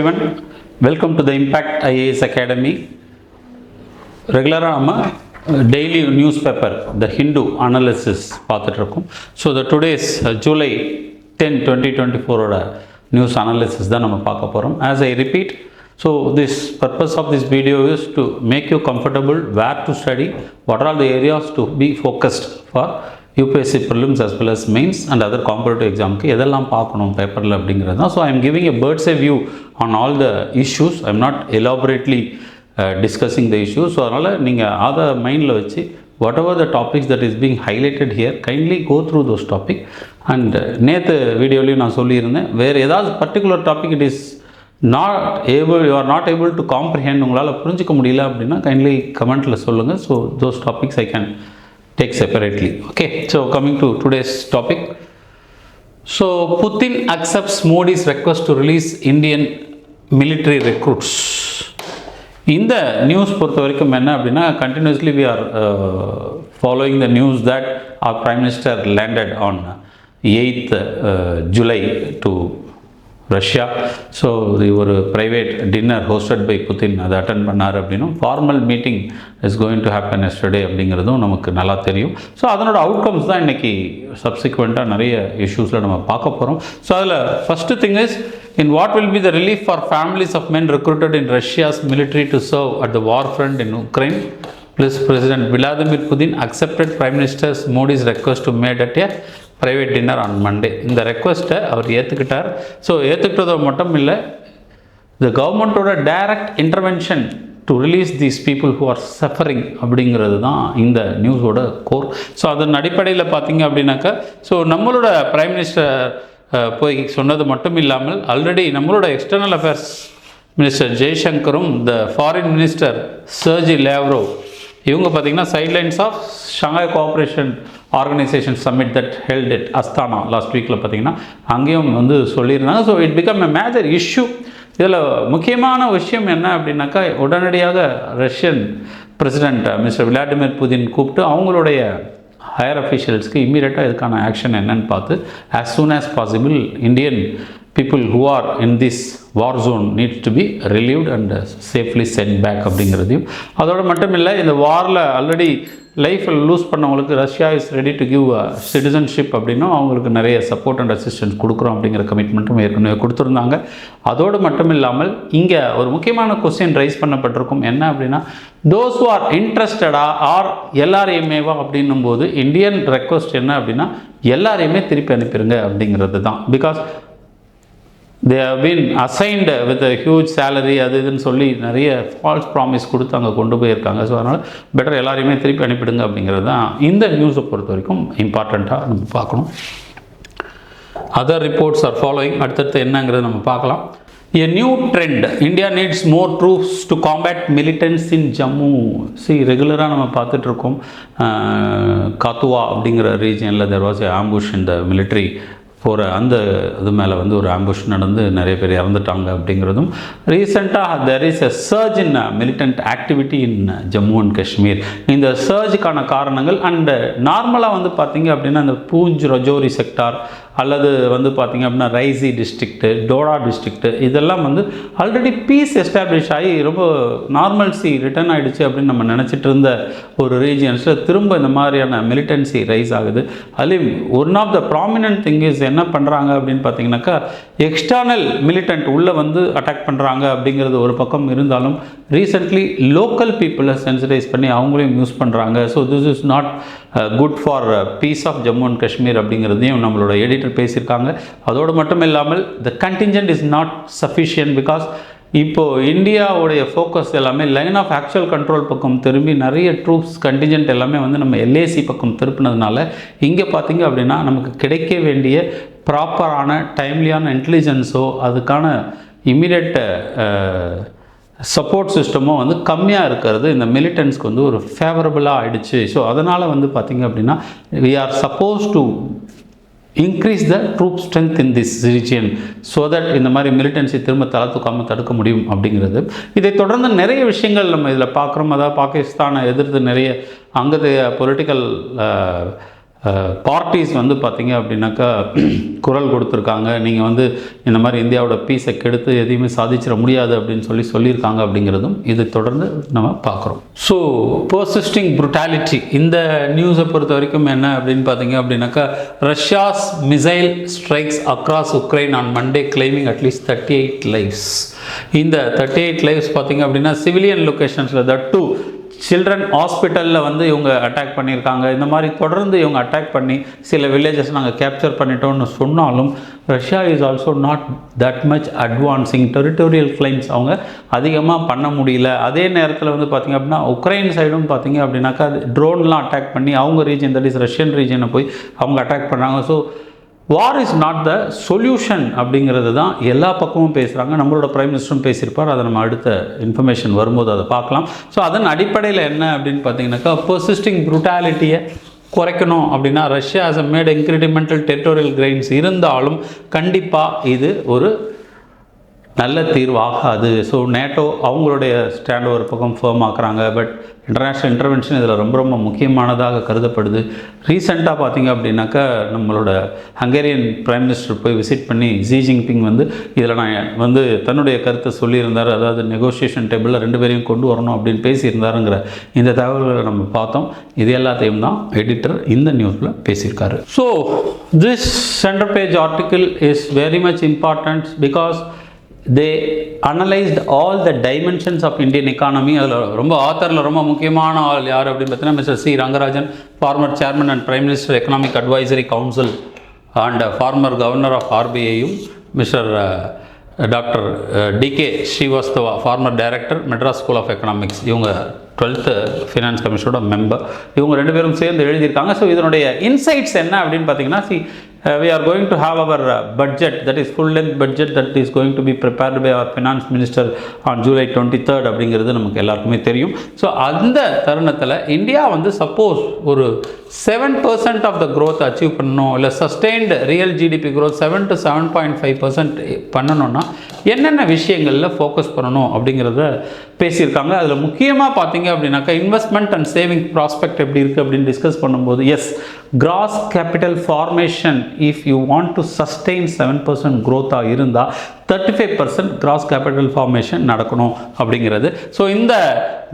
everyone, welcome to the Impact IAS Academy. Regular daily newspaper, the Hindu analysis பார்த்துட்டு. So the today's July 10, 2024 news analysis தான் நம்ம பார்க்க போகிறோம். As I repeat, so this purpose of this video is to make you comfortable where to study, what are the areas to be focused for UPSC prelims as well as mains and other competitive examக்கு எதெல்லாம் பார்க்கணும் பேப்பரில் அப்படிங்கிறது தான். So I am giving a bird's eye view on all the issues. I am not elaborately discussing the issues. So அதனால் நீங்கள் அதை மைண்டில் வச்சு whatever the topics that is being highlighted here, kindly go through those topics. And நேற்று வீடியோலையும் நான் சொல்லியிருந்தேன், வேறு ஏதாவது particular topic it is you are not able to comprehend, உங்களால் புரிஞ்சிக்க முடியல அப்படின்னா kindly கமெண்ட்டில் சொல்லுங்கள். So those topics I can take separately. Okay, so coming to today's topic. So Putin accepts Modi's request to release Indian military recruits. இந்த news பொறுத்த வரைக்கும் என்ன அப்படின்னா, continuously we are following the news that our Prime Minister landed on 8th July to Russia. So இது ஒரு private dinner hosted by Putin அதை attend பண்ணார் அப்படின்னும், formal meeting is going to happen yesterday அப்படிங்கிறதும் நமக்கு நல்லா தெரியும். ஸோ அதனோட அவுட்கம்ஸ் தான் இன்றைக்கி சப்சிக்வெண்ட்டாக நிறைய இஷ்யூஸில் நம்ம பார்க்க போகிறோம். ஸோ அதில் first thing is, in what will be the relief for families of men recruited in Russia's military to serve at the war front in Ukraine? Plus President Vladimir Putin accepted Prime Minister Modi's request to made at a private dinner on Monday. இந்த ரெக்வஸ்ட்டை அவர் ஏற்றுக்கிட்டார். So ஏற்றுக்கிட்டதோ மட்டும் இல்லை, the கவர்மெண்ட்டோட direct intervention to release these people who are suffering அப்படிங்கிறது தான் இந்த நியூஸோட core. So அதன் அடிப்படையில் பார்த்தீங்க அப்படின்னாக்கா, ஸோ நம்மளோட பிரைம் மினிஸ்டர் போய் சொன்னது மட்டும் இல்லாமல், ஆல்ரெடி நம்மளோட எக்ஸ்டர்னல் அஃபேர்ஸ் மினிஸ்டர் ஜெய்சங்கரும் the foreign minister Sergey Lavrov இவங்க பார்த்திங்கன்னா sidelines of Shanghai cooperation organisation summit that held it Astana last வீக்கில் பார்த்திங்கன்னா அங்கேயும் வந்து சொல்லியிருந்தாங்க. So it become a major issue. இதில் முக்கியமான விஷயம் என்ன அப்படின்னாக்கா, உடனடியாக Russian president mister Vladimir Putin கூப்பிட்டு அவங்களுடைய ஹையர் அஃபிஷியல்ஸ்க்கு இம்மீடியட்டாக இதுக்கான ஆக்ஷன் என்னன்னு பார்த்து as soon as possible Indian people who are in this war zone needs to be relieved and safely sent back அப்படிங்கிறதையும், அதோடு மட்டும் இல்லை, இந்த வாரில் ஆல்ரெடி லைஃப்பில் லூஸ் பண்ணவங்களுக்கு Russia is ready to give citizenship அப்படின்னும் அவங்களுக்கு நிறைய சப்போர்ட் அண்ட் அசிஸ்டன்ஸ் கொடுக்குறோம் அப்படிங்கிற கமிட்மெண்ட்டும் ஏற்கனவே கொடுத்துருந்தாங்க. அதோடு மட்டும் இல்லாமல் இங்கே ஒரு முக்கியமான கொஸ்டின் ரைஸ் பண்ணப்பட்டிருக்கும். என்ன அப்படின்னா, தோஸ் ஹூ ஆர் இன்ட்ரெஸ்டடா ஆர் எல்லாரையுமேவா அப்படின்னும் போது இந்தியன் ரெக்வஸ்ட் என்ன அப்படின்னா, எல்லாரையுமே திருப்பி அனுப்பிடுங்க அப்படிங்கிறது தான். Because they have been assigned with a huge salary அது இதுன்னு சொல்லி நிறைய ஃபால்ஸ் ப்ராமிஸ் கொடுத்து அங்கே கொண்டு போயிருக்காங்க. ஸோ அதனால் பெட்டர் எல்லாரையுமே திருப்பி அனுப்பிடுங்க அப்படிங்கிறது தான் இந்த நியூஸை பொறுத்த வரைக்கும் இம்பார்ட்டண்ட்டாக நம்ம பார்க்கணும். Other reports are following. அடுத்தடுத்து என்னங்கிறது நம்ம பார்க்கலாம். A new trend, India needs more troops to combat militants in Jammu. ரெகுலராக நம்ம பார்த்துட்ருக்கோம், காத்துவா அப்படிங்கிற ரீஜனில் there was a ambush in the military போகிற அந்த இது மேலே வந்து ஒரு ஆம்புஷ் நடந்து நிறைய பேர் இறந்துட்டாங்க அப்படிங்கிறதும். ரீசெண்டாக there is a surge in militant activity in Jammu and Kashmir. இந்த சர்ஜுக்கான காரணங்கள் அண்டு நார்மலாக வந்து பார்த்திங்க அப்படின்னா இந்த பூஞ்ச் ரஜோரி செக்டார் அல்லது வந்து பார்த்திங்க அப்படின்னா ரைசி டிஸ்ட்ரிக்ட்டு, டோடா டிஸ்ட்ரிக்ட்டு, இதெல்லாம் வந்து ஆல்ரெடி பீஸ் எஸ்டாப்ளிஷ் ஆகி ரொம்ப நார்மல்சி ரிட்டர்ன் ஆகிடுச்சு அப்படின்னு நம்ம நினச்சிட்டு இருந்த ஒரு ரீஜியன்ஸில் திரும்ப இந்த மாதிரியான மிலிட்டன்சி ரைஸ் ஆகுது. அதுலேயும் one of the prominent thing is என்ன பண்ணுறாங்க அப்படின்னு பார்த்தீங்கன்னாக்கா, எக்ஸ்டர்னல் மிலிட்டன்ட் உள்ளே வந்து அட்டாக் பண்ணுறாங்க அப்படிங்கிறது ஒரு பக்கம் இருந்தாலும், ரீசெண்ட்லி லோக்கல் பீப்புளை சென்சிடைஸ் பண்ணி அவங்களையும் யூஸ் பண்ணுறாங்க. So this is not good for peace of Jammu and Kashmir அப்படிங்கிறதையும் நம்மளோட எடிட்டர் பேசியிருக்காங்க. அதோடு மட்டும் இல்லாமல் the contingent is not sufficient. Because இப்போது இந்தியாவுடைய ஃபோக்கஸ் எல்லாமே லைன் ஆஃப் ஆக்சுவல் கண்ட்ரோல் பக்கம் திரும்பி நிறைய ட்ரூப்ஸ் கண்டிஞ்சன்ட் எல்லாமே வந்து நம்ம எல்ஏசி பக்கம் திருப்பினதுனால இங்கே பார்த்திங்க அப்படின்னா நமக்கு கிடைக்க வேண்டிய ப்ராப்பரான டைம்லியான இன்டெலிஜென்ஸோ அதுக்கான இம்மிடியட் சப்போர்ட் சிஸ்டமோ வந்து கம்மியாக இருக்கிறது இந்த மிலிட்டன்ஸ்க்கு வந்து ஒரு ஃபேவரபுளாக ஆகிடுச்சு. ஸோ அதனால் வந்து பார்த்திங்க அப்படின்னா we are supposed to increase the troop strength in this region so that இந்த மாதிரி மிலிட்டன்சி திரும்ப தளத்துக்காமல் தடுக்க முடியும் அப்படிங்கிறது. இதை தொடர்ந்து நிறைய விஷயங்கள் நம்ம இதில் பார்க்குறோம். அதாவது பாகிஸ்தானை எதிர்த்து நிறைய அங்கத்தைய பொலிட்டிக்கல் பார்ட்டிஸ் வந்து பார்த்திங்க அப்படின்னாக்கா குரல் கொடுத்துருக்காங்க. நீங்கள் வந்து இந்த மாதிரி இந்தியாவோட பீஸை கெடுத்து எதையுமே சாதிச்சிட முடியாது அப்படின்னு சொல்லியிருக்காங்க அப்படிங்கிறதும் இதை தொடர்ந்து நம்ம பார்க்குறோம். ஸோ பர்சிஸ்டிங் புருட்டாலிட்டி இந்த நியூஸை பொறுத்த வரைக்கும் என்ன அப்படின்னு பார்த்தீங்க அப்படின்னாக்கா, Russia's missile strikes across Ukraine on Monday claiming at least 38 lives. இந்த 38 லைவ்ஸ் பார்த்திங்க அப்படின்னா சிவிலியன் லொக்கேஷன்ஸில் தட் டூ சில்ட்ரன் ஹாஸ்பிட்டலில் வந்து இவங்க அட்டாக் பண்ணியிருக்காங்க. இந்த மாதிரி தொடர்ந்து இவங்க அட்டாக் பண்ணி சில வில்லேஜஸ் நாங்கள் கேப்சர் பண்ணிட்டோம்னு சொன்னாலும் Russia is also not that much advancing territorial claims அவங்க அதிகமாக பண்ண முடியல. அதே நேரத்தில் வந்து பார்த்திங்க அப்படின்னா உக்ரைன் சைடும் பார்த்திங்க அப்படின்னாக்கா ட்ரோன்லாம் அட்டாக் பண்ணி அவங்க ரீஜன், தட் இஸ் ரஷ்யன் ரீஜனை போய் அவங்க அட்டாக் பண்ணுறாங்க. So war is not the solution அப்படிங்கிறது தான் எல்லா பக்கமும் பேசுகிறாங்க. நம்மளோட பிரைம் மினிஸ்டரும் பேசியிருப்பார். அதை நம்ம அடுத்த இன்ஃபர்மேஷன் வரும்போது அதை பார்க்கலாம். ஸோ அதன் அடிப்படையில் என்ன அப்படின்னு பார்த்தீங்கன்னாக்கா, பர்சிஸ்டிங் ப்ரூட்டாலிட்டியை குறைக்கணும் அப்படின்னா Russia has made incremental territorial grains இருந்தாலும் கண்டிப்பாக இது ஒரு நல்ல தீர்வாகாது. ஸோ நேட்டோ அவங்களுடைய ஸ்டாண்ட் ஒரு பக்கம் ஃபேர்ம் ஆக்குறாங்க. பட் இன்டர்நேஷ்னல் இன்டர்வென்ஷன் இதில் ரொம்ப ரொம்ப முக்கியமானதாக கருதப்படுது. ரீசெண்டாக பார்த்திங்க அப்படின்னாக்கா நம்மளோட ஹங்கேரியன் பிரைம் மினிஸ்டர் போய் விசிட் பண்ணி ஜி ஜின்பிங் வந்து இதில் நான் வந்து தன்னுடைய கருத்தை சொல்லியிருந்தார். அதாவது நெகோசியேஷன் டேபிளில் 2 பேரையும் கொண்டு வரணும் அப்படின்னு பேசியிருந்தாருங்கிற இந்த தகவல்களை நம்ம பார்த்தோம். இது எல்லாத்தையும் தான் எடிட்டர் இந்த நியூஸில் பேசியிருக்காரு. So this centre page article is very much important because they analyzed all the dimensions of Indian economy. அதில் ரொம்ப ஆத்தரில் ரொம்ப முக்கியமான ஆள் யார் அப்படின்னு பார்த்தீங்கன்னா mister C Rangarajan, former chairman and prime minister economic advisory council and former governor of ஆர்பிஐயும், mister doctor DK Srivastava, former director Madras school of economics. இவங்க 12th ஃபினான்ஸ் கமிஷனோட மெம்பர். இவங்க 2 பேரும் சேர்ந்து எழுதியிருக்காங்க. ஸோ இதனுடைய இன்சைட்ஸ் என்ன அப்படின்னு பார்த்தீங்கன்னா, we are going to have our budget, that is full length budget, that is going to be prepared by our finance minister on July 23rd அப்படிங்கிறது நமக்கு எல்லாருக்குமே தெரியும். ஸோ அந்த தருணத்தில் இந்தியா வந்து சப்போஸ் ஒரு 7% ஆஃப் த க்ரோத் அச்சீவ் பண்ணணும், இல்லை sustained real GDP growth 7 to 7.5% பண்ணணும்னா என்னென்ன விஷயங்களில் ஃபோக்கஸ் பண்ணணும் அப்படிங்கிறத பேசியிருக்காங்க. அதில் முக்கியமாக பார்த்தீங்க அப்படின்னாக்கா இன்வெஸ்ட்மெண்ட் அண்ட் சேவிங் ப்ராஸ்பெக்ட் எப்படி இருக்குது அப்படின்னு டிஸ்கஸ் பண்ணும்போது, as gross capital formation if you want to sustain 7% க்ரோத்தாக இருந்தால் 35% கிராஸ் கேபிட்டல் ஃபார்மேஷன் நடக்கணும் அப்படிங்கிறது. ஸோ இந்த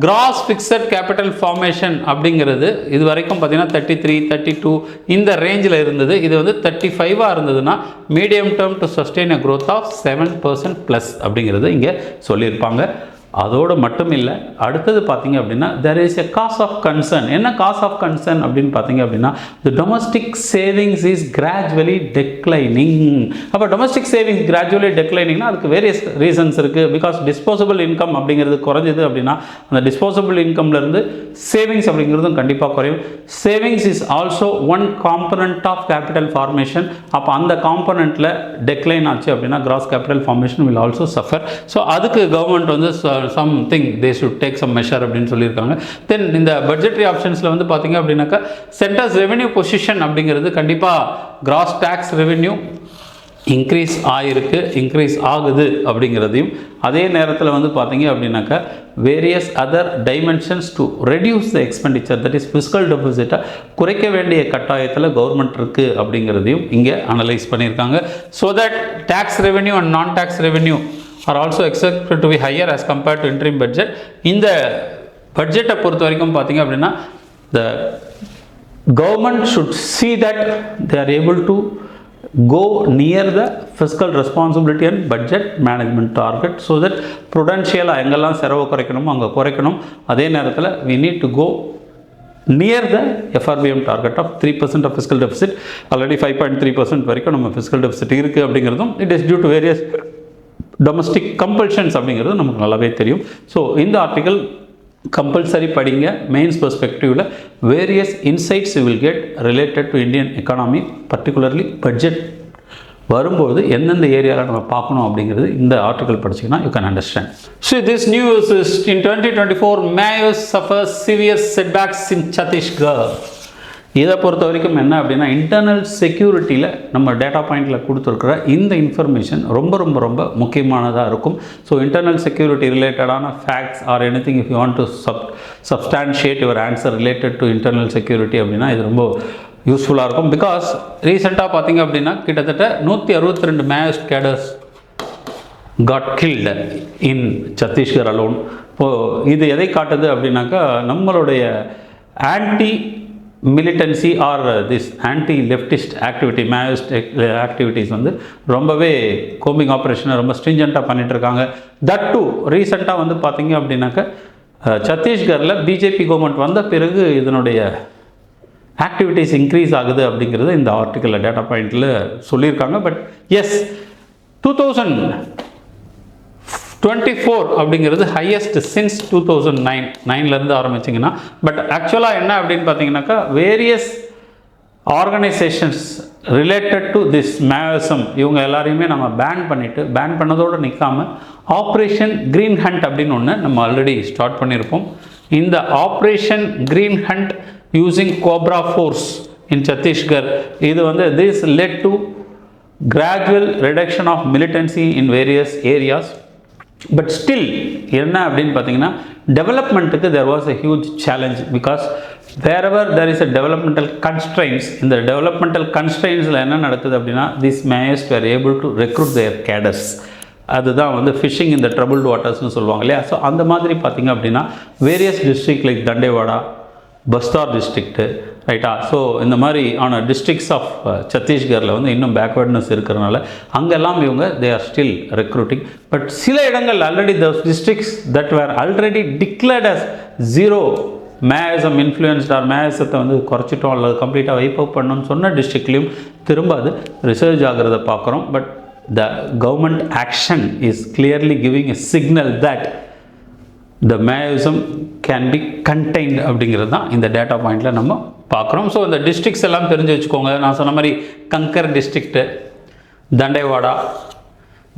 கிராஸ் ஃபிக்ஸட் கேபிட்டல் ஃபார்மேஷன் அப்படிங்கிறது இது வரைக்கும் பார்த்தீங்கன்னா 33, 32 இந்த ரேஞ்சில் இருந்தது. இது வந்து 35 இருந்ததுன்னா medium term to sustain a growth of 7% plus அப்படிங்கிறது இங்கே சொல்லியிருப்பாங்க. அதோடு மட்டும் இல்லை, அடுத்தது பார்த்தீங்க அப்படின்னா there is a cause of concern. என்ன cause of concern அப்படின்னு பார்த்தீங்க அப்படின்னா, the domestic savings is gradually declining. அப்போ domestic savings gradually decliningனா அதுக்கு வேரியஸ் ரீசன்ஸ் இருக்குது. பிகாஸ் டிஸ்போசபிள் இன்கம் அப்படிங்கிறது குறைஞ்சது அப்படின்னா அந்த டிஸ்போசபிள் இன்கம்லேருந்து சேவிங்ஸ் அப்படிங்கிறதும் கண்டிப்பாக குறையும். Savings is also one component of capital formation. அப்போ அந்த காம்பனண்ட்டில் டெக்ளைன் ஆச்சு அப்படின்னா gross capital formation will also suffer. So அதுக்கு கவர்மெண்ட் வந்து something they should take some measure அப்படின்னு சொல்லியிருக்காங்க. தென் இந்த பட்ஜெட்ரி ஆப்ஷன்ஸில் வந்து பார்த்தீங்க அப்படின்னாக்கா சென்டர்ஸ் ரெவென்யூ பொசிஷன் அப்படிங்கிறது கண்டிப்பாக கிராஸ் டேக்ஸ் ரெவென்யூ இன்க்ரீஸ் ஆகுது அப்படிங்கிறதையும், அதே நேரத்தில் வந்து பார்த்தீங்க அப்படின்னாக்கா various other dimensions to reduce the expenditure, that is fiscal டெபிசிட்டை குறைக்க வேண்டிய கட்டாயத்தில் கவர்மெண்ட் இருக்குது அப்படிங்கிறதையும் இங்கே அனலைஸ் பண்ணியிருக்காங்க. So that tax revenue and non tax revenue are also expected to be higher as compared to interim budget. இந்த பட்ஜெட்டை பொறுத்த வரைக்கும் பார்த்தீங்க அப்படின்னா the government should see that they are able to go near the fiscal responsibility and budget management target so that prudential எங்கெல்லாம் செலவு குறைக்கணுமோ அங்கே குறைக்கணும். அதே நேரத்தில் we need to go near the FRBM target of 3% of fiscal deficit. Already 5.3% வரைக்கும் நம்ம fiscal deficit இருக்குது அப்படிங்கிறதும் it is due to various domestic compulsions அப்படிங்கிறது நமக்கு நல்லாவே தெரியும். ஸோ இந்த ஆர்டிக்கல் கம்பல்சரி படிங்க. மெயின்ஸ் பெர்ஸ்பெக்டிவில் various insights you will get related to Indian economy, particularly budget வரும்போது எந்தெந்த ஏரியாவில் நம்ம பார்க்கணும் அப்படிங்கிறது இந்த ஆர்டிக்கல் படிச்சிங்கன்னா you can understand. So this news is in 2024 mayors suffer severe setbacks in Chhattisgarh. இதை பொறுத்த வரைக்கும் என்ன அப்படின்னா இன்டர்னல் செக்யூரிட்டியில் நம்ம டேட்டா பாயிண்டில் கொடுத்துருக்குற இந்த இன்ஃபர்மேஷன் ரொம்ப ரொம்ப ரொம்ப முக்கியமானதாக இருக்கும். ஸோ இன்டர்னல் செக்யூரிட்டி ரிலேட்டடான facts or anything if you want to substantiate your answer related to internal security அப்படின்னா இது ரொம்ப யூஸ்ஃபுல்லாக இருக்கும். பிகாஸ் ரீசெண்டாக பார்த்தீங்க அப்படின்னா கிட்டத்தட்ட 162 Maoist cadres got killed in Chhattisgarh alone. இப்போது இது எதை காட்டுது அப்படின்னாக்கா நம்மளுடைய anti militancy or this anti leftist activity, Maoist activities வந்து ரொம்பவே கோம்பிங் ஆப்ரேஷனை ரொம்ப ஸ்ட்ரிஞ்சண்ட்டாக பண்ணிகிட்ருக்காங்க. தட் டூ ரீசெண்டாக வந்து பார்த்திங்க அப்படின்னாக்கா சத்தீஸ்கரில் பிஜேபி கவர்மெண்ட் வந்த பிறகு இதனுடைய ஆக்டிவிட்டீஸ் இன்க்ரீஸ் ஆகுது அப்படிங்கிறது இந்த ஆர்டிக்கலில் டேட்டா பாயிண்டில் சொல்லியிருக்காங்க. பட் எஸ் 2024 அப்படிங்கிறது ஹையஸ்ட் சின்ஸ் 2009 ஆரம்பிச்சிங்கன்னா. பட் ஆக்சுவலாக என்ன அப்படின்னு பார்த்தீங்கன்னாக்கா various organisations related to this Maoism இவங்க எல்லாரையுமே நம்ம பேன் பண்ணதோடு நிற்காமல் ஆப்ரேஷன் க்ரீன் ஹண்ட் அப்படின்னு ஒன்று நம்ம ஆல்ரெடி ஸ்டார்ட் பண்ணியிருப்போம். இந்த operation green hunt using cobra force in Chhattisgarh, இது வந்து this led to gradual reduction of militancy in various areas. But still என்ன அப்படின்னு பார்த்தீங்கன்னா டெவலப்மெண்ட்டுக்கு there was a huge challenge. Because wherever there is a developmental constrains, இந்த developmental கன்ஸ்ட்ரெயின்ஸில் என்ன நடக்குது அப்படின்னா this Maoist were able to recruit their cadres. அதுதான் வந்து ஃபிஷிங் இந்த ட்ரபுள்டு வாட்டர்ஸ்னு சொல்லுவாங்க இல்லையா. ஸோ அந்த மாதிரி பார்த்திங்க அப்படின்னா various district like Dantewada, Bastar district, ரைட்டா. ஸோ இந்த மாதிரி ஆன டிஸ்ட்ரிக்ஸ் ஆஃப் சத்தீஸ்கரில் வந்து இன்னும் பேக்வேர்ட்னஸ் இருக்கிறனால அங்கெல்லாம் இவங்க they are still recruiting. But சில இடங்கள் already the districts that were already declared as zero Maoism influenced or மேயோயிசத்தை வந்து குறைச்சிட்டோம் அல்லது கம்ப்ளீட்டாக வைப் அப் பண்ணணும்னு சொன்ன டிஸ்ட்ரிக்ட்லேயும் திரும்ப அது ரிசர்ச் ஆகிறத பார்க்குறோம். But the government action is clearly giving a signal that the Maoism can be contained அப்படிங்கிறது தான் இந்த டேட்டா பாயிண்டில் நம்ம பார்க்குறோம். ஸோ இந்த டிஸ்ட்ரிக்ஸ் எல்லாம் தெரிஞ்சு வச்சுக்கோங்க. நான் சொன்ன மாதிரி கங்கர் டிஸ்ட்ரிக்ட்டு, தண்டேவாடா,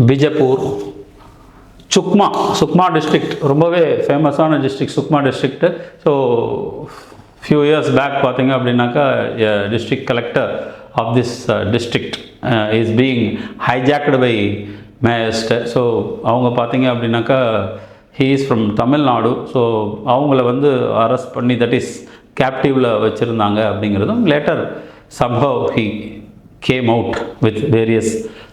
பிஜப்பூர், சுக்மா டிஸ்ட்ரிக்ட் ரொம்பவே ஃபேமஸான district Sukma district. So few years back பார்த்தீங்க அப்படின்னாக்கா district collector of this district is being hijacked by Maoist. So அவங்க பார்த்தீங்க அப்படின்னாக்கா he is from Tamil Nadu. So அவங்கள வந்து அரெஸ்ட் பண்ணி தட் இஸ் கேப்டிவில் வச்சுருந்தாங்க அப்படிங்கிறதும் later somehow he came out with various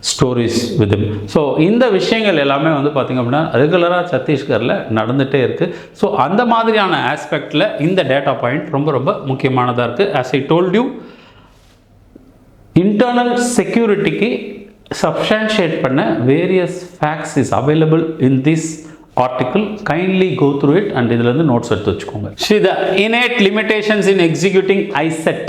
stories with him. So இந்த விஷயங்கள் எல்லாமே வந்து பார்த்திங்க அப்படின்னா ரெகுலராக சத்தீஸ்கரில் நடந்துகிட்டே இருக்குது. ஸோ அந்த மாதிரியான ஆஸ்பெக்டில் இந்த டேட்டா பாயிண்ட் ரொம்ப ரொம்ப முக்கியமானதாக இருக்குது. As I told you, internal செக்யூரிட்டிக்கு சப்ஸ்டான்ஷியேட் பண்ண various facts is available in this article. Kindly go through it and இதில் இருந்து நோட்ஸ் எடுத்து வச்சுக்கோங்க. See the innate limitations in executing ISET.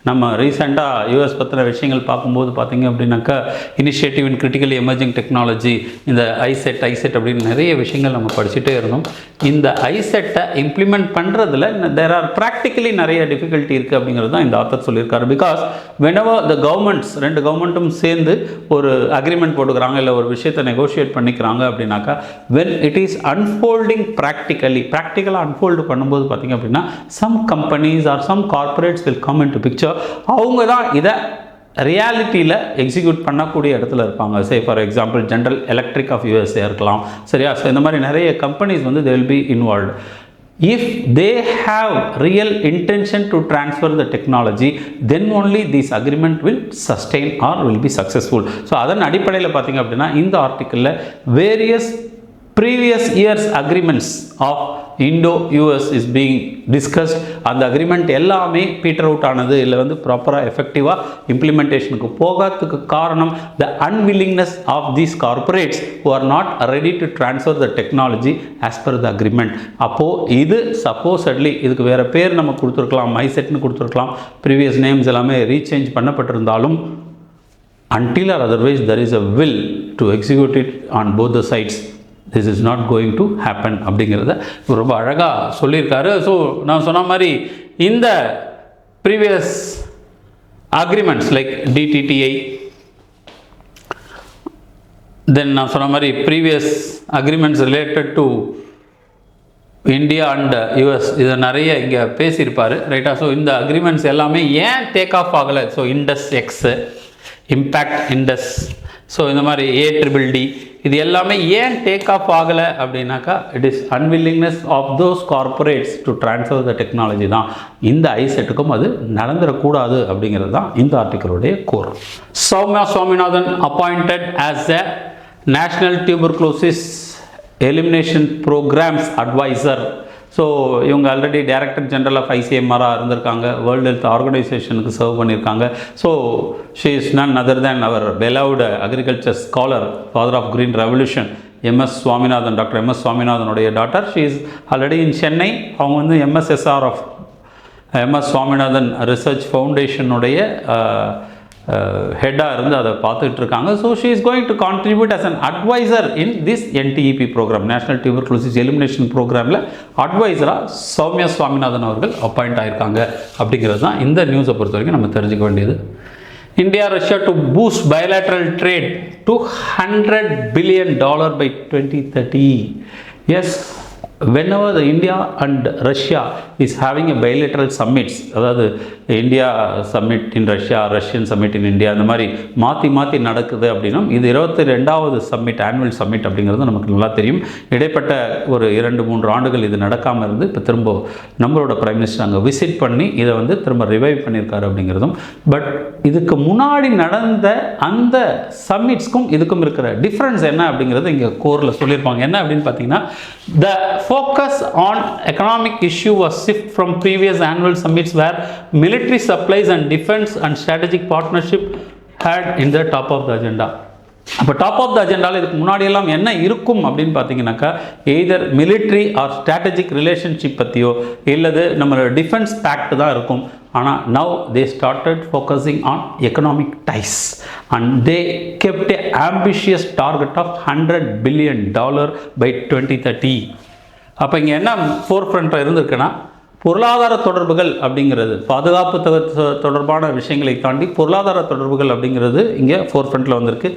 நம்ம ரீசெண்டாக யூஎஸ் பற்றின விஷயங்கள் பார்க்கும்போது பார்த்திங்க அப்படின்னாக்கா இனிஷியேட்டிவ் இன் கிரிட்டிக்கலி எமர்ஜிங் டெக்னாலஜி, இந்த ஐசெட் அப்படின்னு நிறைய விஷயங்கள் நம்ம படிச்சுட்டே இருந்தோம். இந்த ஐசெட்டை இம்ப்ளிமெண்ட் பண்ணுறதுல தேர் ஆர் ப்ராக்டிக்கலி நிறைய டிஃபிகல்ட்டி இருக்குது அப்படிங்கிறது தான் இந்த ஆத்தர் சொல்லியிருக்காரு. பிகாஸ் whenever the governments, ரெண்டு கவர்மெண்ட்டும் சேர்ந்து ஒரு அக்ரிமெண்ட் போட்டுக்கிறாங்க இல்லை ஒரு விஷயத்தை நெகோஷியேட் பண்ணிக்கிறாங்க அப்படின்னாக்கா when it is unfolding ப்ராக்டிக்கலாக அன்ஃபோல்டு பண்ணும்போது பார்த்திங்க அப்படின்னா some companies or some corporates will come into picture. அவங்க தான் இதை ரியாலிட்டியில் எக்ஸிக்யூட் பண்ணக்கூடிய இடத்துல இருப்பாங்க. Say for example General Electric of USA இருக்கலாம், சரியா. ஸோ இந்த மாதிரி நிறைய கம்பெனிஸ் வந்து they will be involved. If they have real intention to transfer the technology, then only this agreement will sustain or will be successful. So அதன் அடிப்படையில் பார்த்தீங்க அப்படின்னா இந்த ஆர்டிக்கிளில் various previous years agreements of Indo-US is being discussed. அந்த agreement எல்லாமே peter out ஆனது இல்லை வந்து ப்ராப்பராக எஃபெக்டிவாக இம்ப்ளிமெண்டேஷனுக்கு போகிறதுக்கு காரணம் the unwillingness of these corporates who are not ready to transfer the technology as per the agreement. அப்போது இது சப்போசட்லி இதுக்கு வேறு பேர் நம்ம கொடுத்துருக்கலாம், மைசெட்னு கொடுத்துருக்கலாம், ப்ரீவியஸ் நேம்ஸ் எல்லாமே rechange பண்ணப்பட்டிருந்தாலும் until or otherwise there is a will to execute it on both the sides, this is not going to happen அப்படிங்கிறத ரொம்ப அழகாக சொல்லியிருக்காரு. ஸோ நான் சொன்ன மாதிரி இந்த ப்ரீவியஸ் அக்ரிமெண்ட்ஸ் லைக் டிடிடிஐ, தென் நான் சொன்ன மாதிரி previous agreements related to India and US, இதை நிறைய இங்கே பேசியிருப்பார், ரைட்டா. ஸோ இந்த அக்ரிமெண்ட்ஸ் எல்லாமே ஏன் டேக் ஆஃப் ஆகலை? ஸோ இண்டஸ் எக்ஸு, இம்பேக்ட் இண்டஸ், ஸோ இந்த மாதிரி ADDD இது எல்லாமே ஏன் டேக் ஆஃப் ஆகலை அப்படின்னாக்கா it is unwillingness of those corporates to transfer the technology தான். இந்த ஐசெட்டுக்கும் அது நடந்துடக்கூடாது அப்படிங்கிறது தான் இந்த ஆர்டிக்கலுடைய core. Soumya Swaminathan appointed as a national tuberculosis elimination programmes adviser. So இவங்க ஆல்ரெடி டைரக்டர் ஜெனரல் ஆஃப் ஐசிஎம்ஆராக இருந்திருக்காங்க, வேர்ல்டு ஹெல்த் ஆர்கனைசேஷனுக்கு சர்வ் பண்ணியிருக்காங்க. So she is none other than our beloved agriculture scholar, father of green revolution, MS Swaminathan, doctor MS சுவாமிநாதனுடைய daughter. She is already இன் சென்னை. அவங்க வந்து MSSR of MS Swaminathan research ஃபவுண்டேஷனுடைய ஹெட்டாக இருந்து அதை பார்த்துட்டு இருக்காங்க. So she is going to contribute as an adviser in this NTEP programme, national tuberculosis elimination ப்ரோக்ராமில் அட்வைசராக சௌமியா சுவாமிநாதன் அவர்கள் அப்பாயிண்ட் ஆகியிருக்காங்க அப்படிங்கிறது தான் இந்த நியூஸை பொறுத்த வரைக்கும் நம்ம தெரிஞ்சுக்க வேண்டியது. India Russia to boost bilateral trade to $100 billion by 2030. Yes, whenever the India and Russia is having a bilateral summits, அதாவது India summit in Russia, Russian summit in India, அந்த மாதிரி மாற்றி நடக்குது அப்படின்னா இது 22வது சம்மிட், ஆனுவல் சம்மிட் அப்படிங்கிறது நமக்கு நல்லா தெரியும். இடைப்பட்ட ஒரு 2-3 ஆண்டுகள் இது நடக்காமல் இருந்து இப்போ திரும்ப நம்மளோட பிரைம் மினிஸ்டர் அங்கே விசிட் பண்ணி இதை வந்து திரும்ப ரிவைவ் பண்ணியிருக்காரு அப்படிங்கிறதும். பட் இதுக்கு முன்னாடி நடந்த அந்த சம்மிட்ஸ்க்கும் இதுக்கும் இருக்கிற டிஃப்ரென்ஸ் என்ன அப்படிங்கிறது இங்கே கோரில் சொல்லியிருப்பாங்க. என்ன அப்படின்னு பார்த்தீங்கன்னா, the focus on economic issue was shift from previous annual summits where military supplies and defense and strategic partnership had in the top of the agenda. அப்போ டாப் ஆஃப் த அஜெண்டாவில் இதுக்கு முன்னாடியெல்லாம் என்ன இருக்கும் அப்படின்னு பார்த்தீங்கன்னாக்கா, either military or strategic relationship பற்றியோ இல்லது நம்மளோட டிஃபென்ஸ் பேக்ட் தான் இருக்கும். ஆனால் now they started focusing on economic ties and they kept a ambitious target of $100 billion by 2030. அப்போ இங்கே என்ன ஃபோர் ஃப்ரண்ட்டில் இருந்திருக்குன்னா, பொருளாதார தொடர்புகள் அப்படிங்கிறது, பாதுகாப்பு தொடர்பான விஷயங்களை தாண்டி பொருளாதார தொடர்புகள் அப்படிங்கிறது இங்கே ஃபோர் ஃப்ரண்ட்டில் வந்திருக்கு.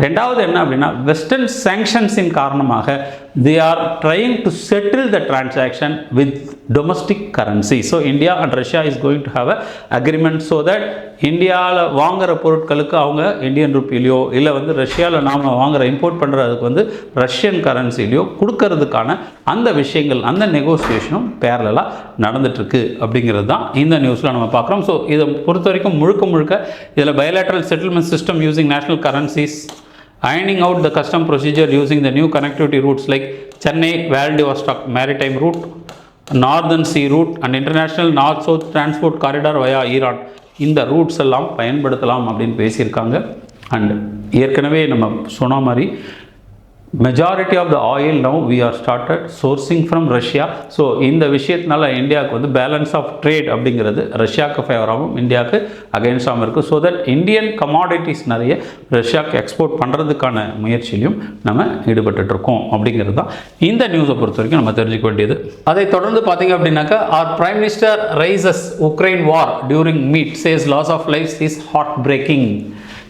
ரெண்டாவது என்ன அப்படின்னா, வெஸ்டர்ன் சாங்ஷன்ஸின் காரணமாக they are trying to settle the transaction with domestic currency. So India and Russia is going to have a agreement so that இந்தியாவில் வாங்குகிற பொருட்களுக்கு அவங்க இந்தியன் ருப்பிலையோ இல்லை வந்து ரஷ்யாவில் நாம் வாங்குகிற இம்போர்ட் பண்ணுறதுக்கு வந்து ரஷ்யன் கரன்சிலையோ கொடுக்கறதுக்கான அந்த விஷயங்கள், அந்த நெகோசியேஷனும் பேரலாக நடந்துகிட்ருக்கு அப்படிங்கிறது தான் இந்த நியூஸில் நம்ம பார்க்குறோம். ஸோ இதை பொறுத்த வரைக்கும் முழுக்க இதில் bilateral settlement system using national currencies, ironing out the custom procedure using the new connectivity routes like Chennai Vladivostok maritime route, northern sea route and international north-south transport corridor via Iran. இந்த routes எல்லாம் பயன்படுத்தலாம் அப்படின்னு பேசியிருக்காங்க. And ஏற்கனவே நம்ம சொன்ன மாதிரி majority of the oil now we are started sourcing from Russia. So இந்த விஷயத்தினால இந்தியாவுக்கு வந்து பேலன்ஸ் ஆஃப் ட்ரேட் அப்படிங்கிறது ரஷ்யாவுக்கு ஃபேவராகவும் இந்தியாவுக்கு அகெயின்ஸ்டாகவும் இருக்குது. ஸோ தட் இந்தியன் கமாடிட்டிஸ் நிறைய ரஷ்யாவுக்கு எக்ஸ்போர்ட் பண்ணுறதுக்கான முயற்சியிலையும் நம்ம ஈடுபட்டுருக்கோம் அப்படிங்கிறது தான் இந்த நியூஸை பொறுத்த வரைக்கும் நம்ம தெரிஞ்சுக்க வேண்டியது. அதை தொடர்ந்து பார்த்தீங்க அப்படின்னாக்கா, our prime minister raises Ukraine war during meet says loss of life is heart breaking.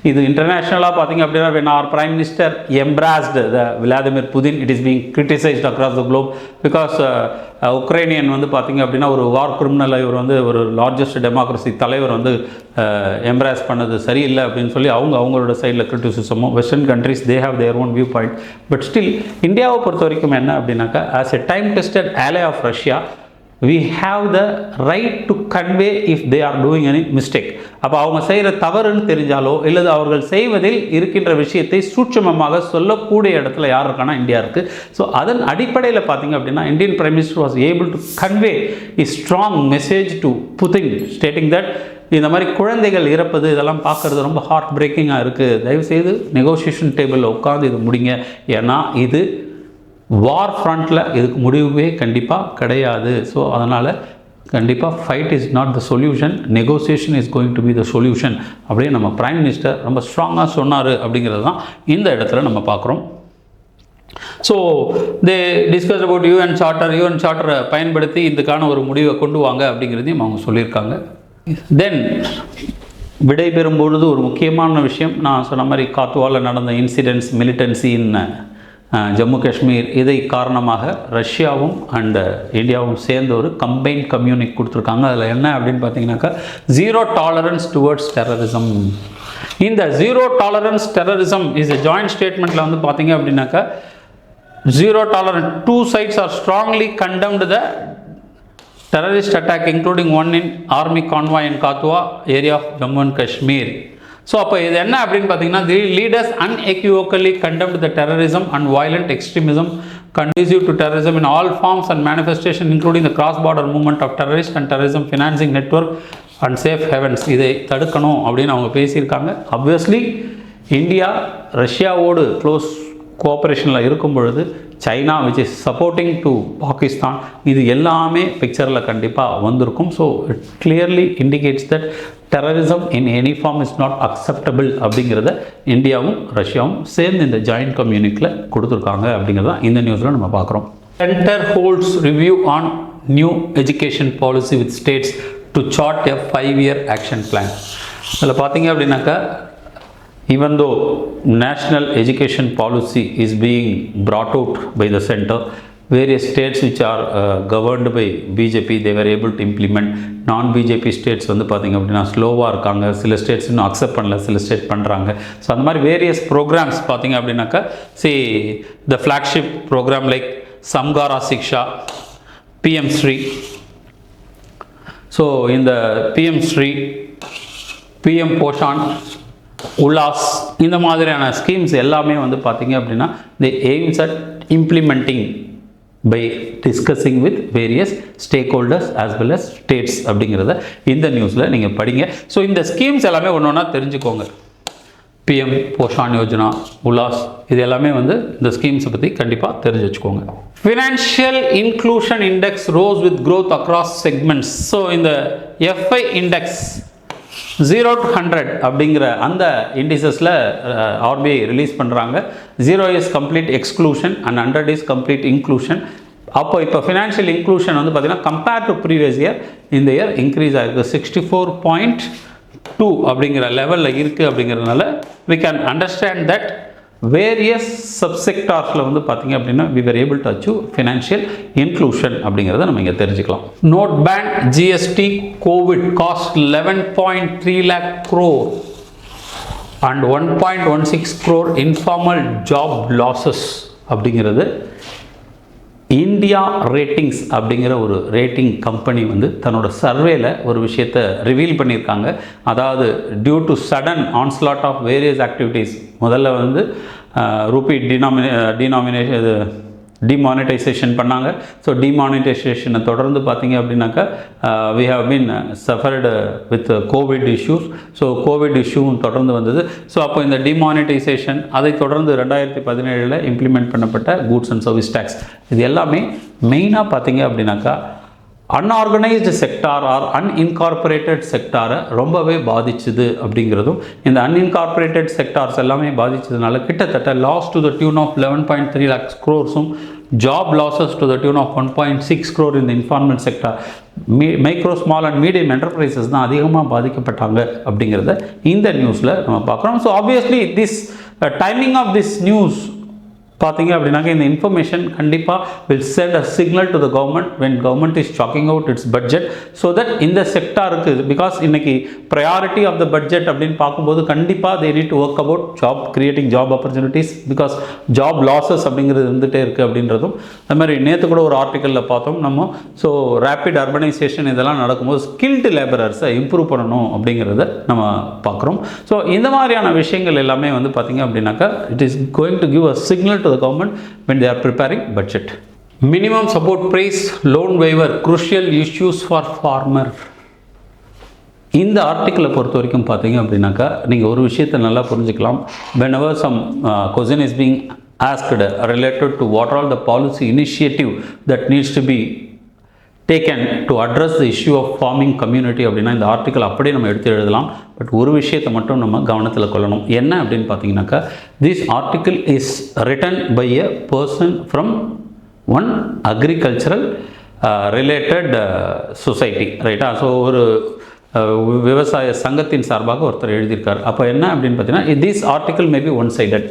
இது இன்டர்நேஷ்னலாக பார்த்தீங்க அப்படின்னா, when our prime minister embraced the Vladimir Putin, it is being criticized across the globe because Ukrainian வந்து பார்த்தீங்க அப்படின்னா ஒரு வார் கிரிமினலை இவர் வந்து ஒரு லார்ஜஸ்ட் டெமோக்ரஸி தலைவர் வந்து எம்ப்ராஸ் பண்ணது சரியில்லை அப்படின்னு சொல்லி அவங்களோட சைடில் கிரிட்டிசிசமும், western countries they have their own view point. But still இந்தியாவை பொறுத்த வரைக்கும் என்ன அப்படின்னாக்கா, as a time tested ally of Russia we have the right to convey if they are doing any mistake. அப்போ அவங்க செய்கிற தவறுன்னு தெரிஞ்சாலோ இல்லது அவர்கள் செய்வதில் இருக்கின்ற விஷயத்தை சூட்சமமாக சொல்லக்கூடிய இடத்துல யார் இருக்கானா இந்தியா இருக்குது. ஸோ அதன் அடிப்படையில் பார்த்தீங்க அப்படின்னா, Indian prime minister was able to convey a strong message to Putin stating that இந்த மாதிரி குழந்தைகள் இறப்பது இதெல்லாம் பார்க்குறது ரொம்ப ஹார்ட் பிரேக்கிங்காக இருக்குது, தயவுசெய்து நெகோசியேஷன் டேபிளில் உட்காந்து இது முடிங்க, ஏன்னா இது வார் ஃப்ரண்ட்டில் இதுக்கு முடிவே கண்டிப்பாக கிடையாது. ஸோ அதனால் கண்டிப்பாக fight is not the solution, negotiation is going to be the solution அப்படியே நம்ம பிரைம் மினிஸ்டர் ரொம்ப ஸ்ட்ராங்காக சொன்னார் அப்படிங்கிறது தான் இந்த இடத்துல நம்ம பார்க்குறோம். So they discuss about UN சார்ட்டரை பயன்படுத்தி இதுக்கான ஒரு முடிவை கொண்டு வாங்க அப்படிங்கிறதையும் அவங்க சொல்லியிருக்காங்க. தென் விடைபெறும் பொழுது ஒரு முக்கியமான விஷயம், நான் சொன்ன மாதிரி காத்துவாவில் நடந்த இன்சிடென்ட்ஸ், மிலிட்டன்சி இன் ஜம்மு காஷ்மீர் இதை காரணமாக ரஷ்யாவும் அண்ட் இந்தியாவும் சேர்ந்து ஒரு கம்பைன் கம்யூனிக் கொடுத்துருக்காங்க. அதில் என்ன அப்படின்னு பார்த்தீங்கன்னாக்கா ஜீரோ டாலரன்ஸ் டுவர்ட்ஸ் டெரரிசம். இந்த zero tolerance terrorism is a joint ஸ்டேட்மெண்ட்டில் வந்து பார்த்தீங்க அப்படின்னாக்கா zero tolerance. Two sides are strongly condemned the terrorist attack, including one in army convoy in Kathua area of Jammu and Kashmir. So அப்போ இது என்ன அப்படின்னு பார்த்தீங்கன்னா, தி leaders unequivocally condemned the terrorism and violent extremism conducive to terrorism in all forms and manifestation, including the cross-border movement of terrorists and terrorism financing network and safe havens. இதை தடுக்கணும் அப்படின்னு அவங்க பேசியிருக்காங்க. ஆப்வியஸ்லி இந்தியா ரஷ்யாவோடு close கோஆப்ரேஷனில் இருக்கும் பொழுது China which is supporting to Pakistan, இது எல்லாமே பிக்சரில் கண்டிப்பாக வந்திருக்கும். So it clearly indicates that terrorism in any form is not acceptable அப்படிங்கிறத இந்தியாவும் ரஷ்யாவும் சேர்ந்து இந்த ஜாயிண்ட் கம்யூனிட்டியில் கொடுத்துருக்காங்க அப்படிங்கிறத இந்த நியூஸில் நம்ம பார்க்குறோம். Centre holds review on new education policy with states to chart a 5-year action plan. இதில் பார்த்தீங்க அப்படின்னாக்கா, even though national education policy is being brought out by the center, various states which are governed by BJP, they were able to implement. non-BJP states வந்து பார்த்திங்க அப்படின்னா ஸ்லோவாக இருக்காங்க, சில states இன்னும் அக்செப்ட் பண்ணல, சில ஸ்டேட் பண்ணுறாங்க. ஸோ அந்த மாதிரி வேரியஸ் ப்ரோக்ராம்ஸ் பார்த்திங்க அப்படின்னாக்கா, the flagship programme like Samagra Shiksha, PM Shri. So இந்த பிஎம் ஸ்ரீ, பிஎம் போஷான், உல்லாஸ், இந்த மாதிரியான ஸ்கீம்ஸ் எல்லாமே வந்து பார்த்தீங்க அப்படின்னா the aims at implementing by discussing with various stakeholders as well as states அப்படிங்கிறத இந்த நியூஸில் நீங்கள் படிங்க. ஸோ இந்த ஸ்கீம்ஸ் எல்லாமே ஒன்று ஒன்றா தெரிஞ்சுக்கோங்க. பிஎம் போஷான் யோஜனா, உல்லாஸ், இது எல்லாமே வந்து இந்த ஸ்கீம்ஸை பற்றி கண்டிப்பாக தெரிஞ்சு வச்சுக்கோங்க. Financial inclusion index rose with growth across segments. So இந்த எஃப்ஐ இண்டெக்ஸ் 0 to 100 அப்படிங்கிற அந்த இண்டிசஸில் ஆர்பிஐ ரிலீஸ் பண்ணுறாங்க. 0 is complete exclusion and 100 is complete inclusion. அப்போ இப்போ ஃபினான்ஷியல் இன்க்ளூஷன் வந்து பார்த்திங்கன்னா கம்பேர் டு ப்ரீவியஸ் இயர் இந்த இயர் இன்க்ரீஸ் ஆகிருக்கு. 64.2 அப்படிங்கிற லெவலில் இருக்குது. அப்படிங்கிறதுனால we can understand that various சப்செக்டார்ஸில் வந்து பார்த்திங்க அப்படின்னா we were able to achieve financial inclusion அப்படிங்கிறத நம்ம இங்கே தெரிஞ்சுக்கலாம். Note ban, GST, covid cost 11.3 lakh crore and 1.16 crore informal job losses அப்படிங்கிறது இந்தியா ரேட்டிங்ஸ் அப்படிங்கிற ஒரு ரேட்டிங் கம்பெனி வந்து தன்னோட சர்வேல ஒரு விஷயத்தை ரிவீல் பண்ணியிருக்காங்க. அதாவது due to sudden onslaught of various activities, முதல்ல வந்து ரூபி டிமானிட்டைசேஷன் பண்ணாங்க. ஸோ டிமானிட்டைசேஷனை தொடர்ந்து பார்த்தீங்க அப்படின்னாக்கா we have been suffered with Covid issues. So Covid இஷ்யூவும் தொடர்ந்து வந்தது. ஸோ அப்போ இந்த டிமானிட்டைசேஷன், அதை தொடர்ந்து 2017 இம்ப்ளிமெண்ட் பண்ணப்பட்ட கூட்ஸ் அண்ட் சர்வீஸ் டேக்ஸ், இது எல்லாமே மெயினாக பார்த்தீங்க அப்படின்னாக்கா அன்ஆர்கனைஸ்டு செக்டார் ஆர் அன்இன்கார்பரேட்டட் செக்டாரை ரொம்பவே பாதிச்சுது அப்படிங்கிறதும், இந்த அன்இன்கார்பரேட்டட் செக்டார்ஸ் எல்லாமே பாதிச்சதுனால கிட்டத்தட்ட loss to the tune of 11.3 lakhs crores, job losses to the tune of 1.6 crore இந்த informal sector. Micro, small and medium enterprises தான் அதிகமாக பாதிக்கப்பட்டாங்க அப்படிங்கிறத இந்த நியூஸில் நம்ம பார்க்குறோம். So obviously this timing of this news பார்த்தீங்க அப்படின்னாக்க இந்த இன்ஃபர்மேஷன் கண்டிப்பாக will send a signal to the government when government is shocking out it's budget, so that இந்த செக்டாருக்கு, பிகாஸ் இன்னைக்கு ப்ரையாரிட்டி ஆஃப் த பட்ஜெட் அப்படின்னு பார்க்கும்போது கண்டிப்பாக they need to work about job creating job opportunities, because job losses அப்படிங்கிறது இருந்துகிட்டே இருக்குது அப்படின்றதும். அது மாதிரி நேற்று கூட ஒரு ஆர்டிக்கலில் பார்த்தோம் நம்ம. ஸோ ரேப்பிட் அர்பனைசேஷன் இதெல்லாம் நடக்கும்போது ஸ்கில்டு லேபரர்ஸை இம்ப்ரூவ் பண்ணணும் அப்படிங்கிறத நம்ம பார்க்குறோம். ஸோ இந்த மாதிரியான விஷயங்கள் எல்லாமே வந்து பார்த்திங்க அப்படின்னாக்கா it is going to give a signal to the government when they are preparing budget. Minimum support price, loan waiver, crucial issues for farmer. இந்த ஆர்டிக்கிளை பொறுத்த வரைக்கும் பார்த்தீங்க அப்படின்னாக்கா நீங்கள் ஒரு விஷயத்தை நல்லா புரிஞ்சுக்கலாம். whenever some question is being asked related to what are the policy initiative that needs to be taken to address the issue of farming community அப்படின்னா இந்த ஆர்டிக்கல் அப்படியே நம்ம எடுத்து எழுதலாம். பட் ஒரு விஷயத்தை மட்டும் நம்ம கவனத்தில் கொள்ளணும். என்ன அப்படின்னு பார்த்தீங்கன்னாக்கா, this article is written by a person from one agricultural related society, ரைட்டா? ஸோ ஒரு விவசாய சங்கத்தின் சார்பாக ஒருத்தர் எழுதியிருக்கார். அப்போ என்ன அப்படின்னு பார்த்தீங்கன்னா, this article may be one sided.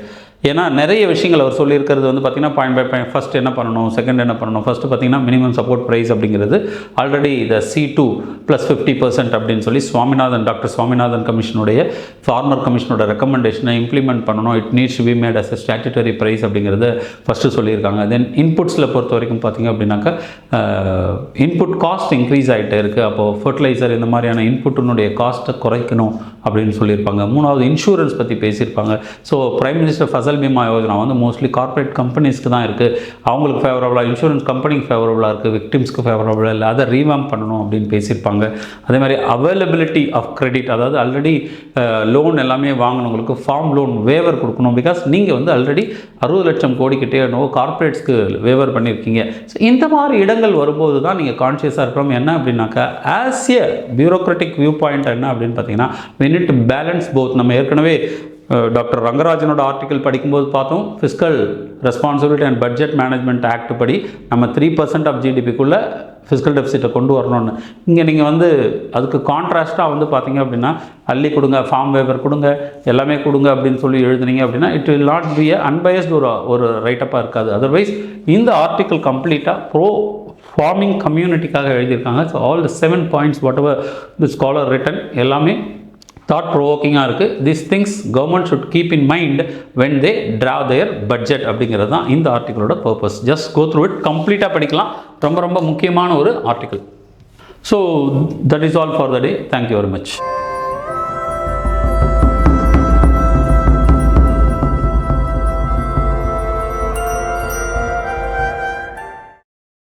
ஏன்னா நிறைய விஷயங்கள் அவர் சொல்லியிருக்கிறது வந்து பார்த்திங்கன்னா பாயிண்ட் பை பாயிண்ட் ஃபஸ்ட் என்ன பண்ணணும், செகண்ட் என்ன பண்ணணும். ஃபஸ்ட்டு பார்த்திங்கன்னா மினிமம் சப்போர்ட் ப்ரைஸ் அப்படிங்கிறது ஆல்ரெடி இந்த C2 + 50% அப்படின்னு சொல்லி டாக்டர் சுவாமிநாதன் கமிஷனுடைய ஃபார்மர் கமிஷனோட ரெக்கமெண்டேஷனை இம்ப்ளிமெண்ட் பண்ணணும். It needs to be made as a statutory price அப்படிங்கிறத ஃபஸ்ட்டு சொல்லியிருக்காங்க. தென் இன்புட்ஸில் பொறுத்த வரைக்கும் பார்த்திங்க அப்படின்னாக்கா இன்புட் காஸ்ட் இன்க்ரீஸ் ஆகிட்டே இருக்குது. அப்போது ஃபர்டிலைசர் இந்த மாதிரியான இன்புட்டினுடைய காஸ்ட்டை குறைக்கணும் அப்படின்னு சொல்லியிருப்பாங்க. மூணாவது இன்சூரன்ஸ் பற்றி பேசியிருப்பாங்க. So prime minister Fasal Bima Yojana வந்து மோஸ்ட்லி கார்ப்பரேட் கம்பெனிஸ்க்கு தான் இருக்குது. அவங்களுக்கு ஃபேவரபுளாக, இன்சூரன்ஸ் கம்பெனிக்கு ஃபேவரபுளாக இருக்குது, விக்டிம்ஸ்க்கு ஃபேவரபுளாக இல்லை, அதை ரீவாம் பண்ணணும் அப்படின்னு பேசியிருப்பாங்க. அதே மாதிரி அவைலபிலிட்டி ஆஃப் கிரெடிட், அதாவது ஆல்ரெடி லோன் எல்லாமே வாங்கினவங்களுக்கு ஃபார்ம் லோன் வேவர் கொடுக்கணும். பிகாஸ் நீங்கள் வந்து ஆல்ரெடி 60 லட்சம் கோடிக்கிட்டே கார்ப்பரேட்ஸ்க்கு வேவர் பண்ணியிருக்கீங்க. ஸோ இந்த மாதிரி இடங்கள் வரும்போது தான் நீங்கள் கான்ஷியஸாக இருக்கிறோம். என்ன அப்படின்னாக்கா ஆஸ் எ பியூரோக்ராட்டிக் வியூ பாயிண்ட் என்ன அப்படின்னு பார்த்தீங்கன்னா we need to balance both. நம்ம ஏற்கனவே டாக்டர் ரங்கராஜனோட ஆர்டிக்கல் படிக்கும்போது பார்த்தோம், fiscal responsibility and budget management act படி நம்ம 3% ஆஃப் ஜிடிபிக்குள்ளே ஃபிஸ்கல் டெபிசிட்டை கொண்டு வரணும்னு. இங்கே நீங்கள் வந்து அதுக்கு கான்ட்ராஸ்ட்டாக வந்து பார்த்தீங்க அப்படின்னா அள்ளி கொடுங்க, ஃபார்ம் வேவர் கொடுங்க, எல்லாமே கொடுங்க அப்படின்னு சொல்லி எழுதுனீங்க அப்படின்னா it will not be a unbiased ஒரு ரைட்டப்பாக இருக்காது. அதர்வைஸ் இந்த ஆர்டிக்கல் கம்ப்ளீட்டாக ஃபார்மிங் கம்யூனிட்டிக்காக எழுதியிருக்காங்க. So all the 7 points whatever the scholar written எல்லாமே தாட் ப்ரோவோக்கிங்காக இருக்குது. This things government should keep in mind when they draw their budget அப்படிங்கிறது தான் இந்த ஆர்டிக்கலோட purpose. Just go through it, கம்ப்ளீட்டாக படிக்கலாம். ரொம்ப ரொம்ப முக்கியமான ஒரு article. So that is all for the day. Thank you very much.